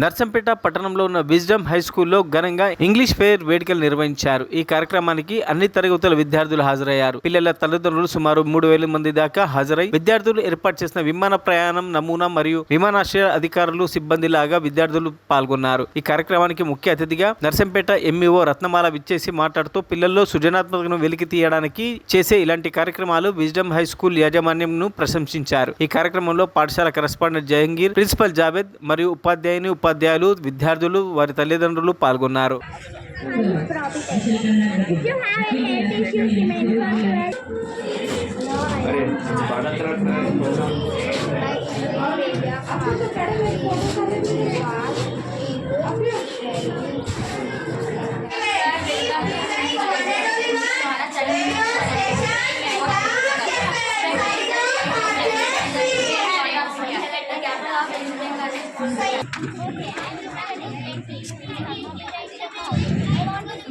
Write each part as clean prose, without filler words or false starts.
నర్సంపేట పట్టణంలో ఉన్న wisdom high స్కూల్లో ఘనంగా ఇంగ్లీష్ ఫెయిర్ వేడుకలు నిర్వహించారు. ఈ కార్యక్రమానికి అన్ని తరగతుల విద్యార్థులు హాజరయ్యారు. పిల్లల తల్లిదండ్రులు సుమారు 3000 మంది దాకా హాజరై విద్యార్థులు ఏర్పాటు చేసిన విమాన ప్రయాణం నమూనా మరియు విమానాశ్రయ అధికారులు సిబ్బంది లాగా విద్యార్థులు పాల్గొన్నారు. ఈ కార్యక్రమానికి ముఖ్య అతిథిగా నర్సంపేట ఎంఈఓ రత్నమాల విచ్చేసి మాట్లాడుతూ పిల్లల్లో సృజనాత్మకతను వెలికి తీయడానికి చేసే ఇలాంటి కార్యక్రమాలు విజ్డమ్ హై స్కూల్ యాజమాన్యంను ప్రశంసించారు. ఈ కార్యక్రమంలో పాఠశాల కరెస్పాండెంట్ జహంగీర్, ప్రిన్సిపల్ జావేద్ మరియు ఉపాధ్యాయులు, విద్యార్థులు, వారి తల్లిదండ్రులు పాల్గొన్నారు.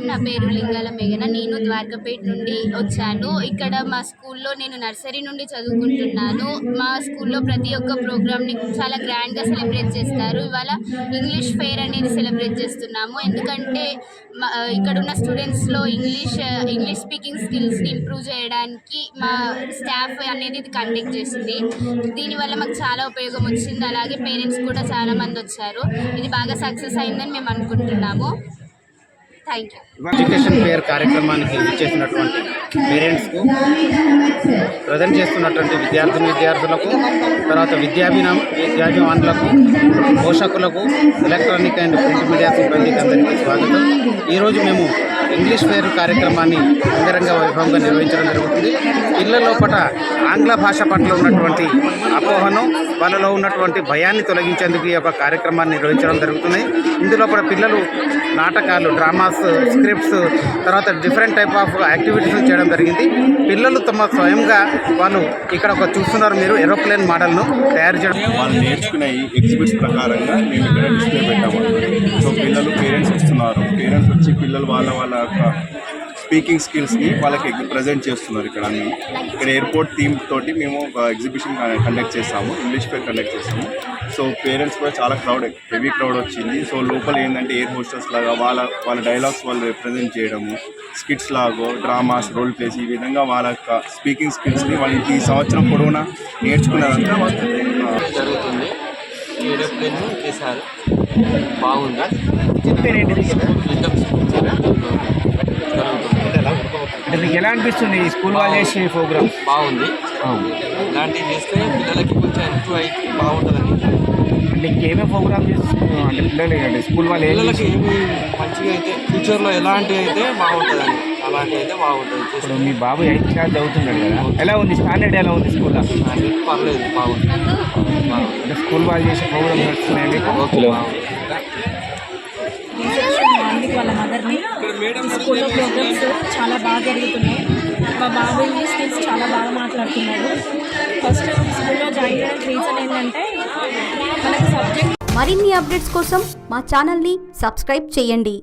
నా పేరు లింగాల మేఘన. నేను ద్వారకాపేట నుండి వచ్చాను. ఇక్కడ మా స్కూల్లో నేను నర్సరీ నుండి చదువుకుంటున్నాను. మా స్కూల్లో ప్రతి ఒక్క ప్రోగ్రామ్ని చాలా గ్రాండ్గా సెలబ్రేట్ చేస్తారు. ఇవాళ ఇంగ్లీష్ ఫెయిర్ అనేది సెలబ్రేట్ చేస్తున్నాము. ఎందుకంటే ఇక్కడ ఉన్న స్టూడెంట్స్లో ఇంగ్లీష్ స్పీకింగ్ స్కిల్స్ని ఇంప్రూవ్ చేయడానికి మా స్టాఫ్ అనేది ఇది కండక్ట్ చేసింది. దీనివల్ల మాకు చాలా ఉపయోగం వచ్చింది. అలాగే పేరెంట్స్ కూడా చాలామంది వచ్చారు. ఇది బాగా సక్సెస్ అయిందని మేము అనుకుంటున్నాము. ఎడ్యుకేషన్ ఫెయిర్ కార్యక్రమానికి ఇచ్చేసినటువంటి పేరెంట్స్కు, ప్రజెంట్ చేస్తున్నటువంటి విద్యార్థులకు, తర్వాత విద్యాభిమానులకు, పోషకులకు, ఎలక్ట్రానిక్ అండ్ ప్రింట్ మీడియా సిబ్బందికి అందరికీ స్వాగతం. ఈరోజు మేము ఇంగ్లీష్ ఫెయిర్ కార్యక్రమాన్ని అంగరంగ వైభవంగా నిర్వహించడం జరుగుతుంది. పిల్లల లోపల ఆంగ్ల భాష పట్ల ఉన్నటువంటి అపోహను, వాళ్ళలో ఉన్నటువంటి భయాన్ని తొలగించేందుకు ఈ యొక్క కార్యక్రమాన్ని నిర్వహించడం జరుగుతుంది. ఇందులో పిల్లలు నాటకాలు, డ్రామాస్, స్క్రిప్ట్స్, తర్వాత డిఫరెంట్ టైప్ ఆఫ్ యాక్టివిటీస్ చేయడం జరిగింది. పిల్లలు తమ స్వయంగా వాళ్ళు ఇక్కడ చూస్తున్నారు మీరు ఏరోప్లేన్ మోడల్ను తయారు చేయడం. వాళ్ళు నేర్చుకునే ఈ ఎగ్జిబిట్స్ ప్రకారంగా మేము ఇక్కడ డిస్ప్లే పెట్టాము. సో పిల్లలు పేరెంట్స్ వస్తున్నారు. పేరెంట్స్ వచ్చి పిల్లలు వాళ్ళ స్పీకింగ్ స్కిల్స్ని వాళ్ళకి ప్రజెంట్ చేస్తున్నారు. ఇక్కడ ఎయిర్పోర్ట్ థీమ్ తోటి మేము ఒక ఎగ్జిబిషన్ కండక్ట్ చేస్తాము, ఇంగ్లీష్ ఫెయిర్ కండక్ట్ చేస్తాము. సో పేరెంట్స్ కూడా చాలా హెవీ క్రౌడ్ వచ్చింది. సో లోపల ఏంటంటే ఎయిర్ హోస్టర్స్ లాగా వాళ్ళ డైలాగ్స్ వాళ్ళు రిప్రజెంట్ చేయడము, స్కిట్స్ లాగో, డ్రామాస్, రోల్ ప్లేస్, ఈ విధంగా వాళ్ళ యొక్క స్పీకింగ్ స్కిల్స్ని వాళ్ళు ఈ సంవత్సరం పొడవునా నేర్చుకునేదంతా జరుగుతుంది. ఏరోప్లేన్ చేశారు, బాగుంది. అంటే మీకు ఎలా అనిపిస్తుంది ఈ స్కూల్ వాళ్ళు చేసే ప్రోగ్రామ్? బాగుంది. ఇలాంటివి చేస్తే పిల్లలకి కొంచెం ఇంప్రూవ్ అయితే బాగుంటుందని. అంటే ఇంకేమేమి ప్రోగ్రామ్ చేస్తున్నారు అంటే పిల్లలకి స్కూల్ వాళ్ళు పిల్లలకి ఏమి మంచిగా అయితే ఫ్యూచర్లో ఎలాంటివి అయితే బాగుంటుందని, అలాంటివి అయితే బాగుంటుంది. ఇప్పుడు మీ బాబు 8th క్లాస్ చదువుతున్నాడు కదా, ఎలా ఉంది స్టాండర్డ్, ఎలా ఉంది స్కూల్లో? పర్లేదు, బాగుంది. అంటే స్కూల్ వాళ్ళు చేసే ప్రోగ్రామ్ నడుస్తున్నాయి మీకు? వాళ్ళ మదర్ని స్కూల్లో ప్రోగ్రామ్స్ చాలా బాగా జరుగుతున్నాయి. మా బాబు ఇంగ్లీష్ స్కిల్స్ చాలా బాగా మాట్లాడుతున్నాడు. ఫస్ట్ స్కూల్లో జాయిన్ అయ్యడానికి రీజన్ ఏంటంటే మనకు సబ్జెక్ట్. మరిన్ని అప్డేట్స్ కోసం మా ఛానల్ని సబ్స్క్రైబ్ చేయండి.